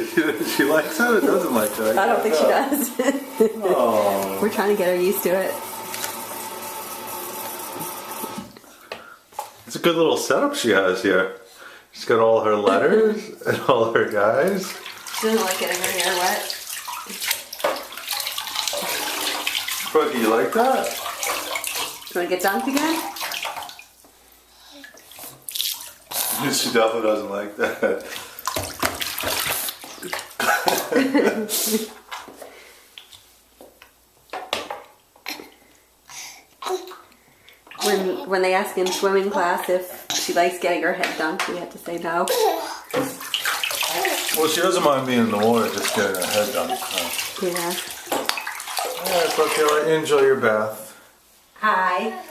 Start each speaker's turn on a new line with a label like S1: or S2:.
S1: She likes that or doesn't like that?
S2: I don't think she does.
S1: Oh.
S2: We're trying to get her used to it.
S1: It's a good little setup she has here. She's got all her letters and all her guys.
S2: She doesn't like getting her hair wet.
S1: Brooke, you like that?
S2: Do you want to get dunked again?
S1: She definitely doesn't like that.
S2: When they ask in swimming class if she likes getting her head dunked, we have to say no.
S1: Well, she doesn't mind being in the water, just getting her head done.
S2: Yeah.
S1: Alright, Brooke, enjoy your bath.
S2: Hi.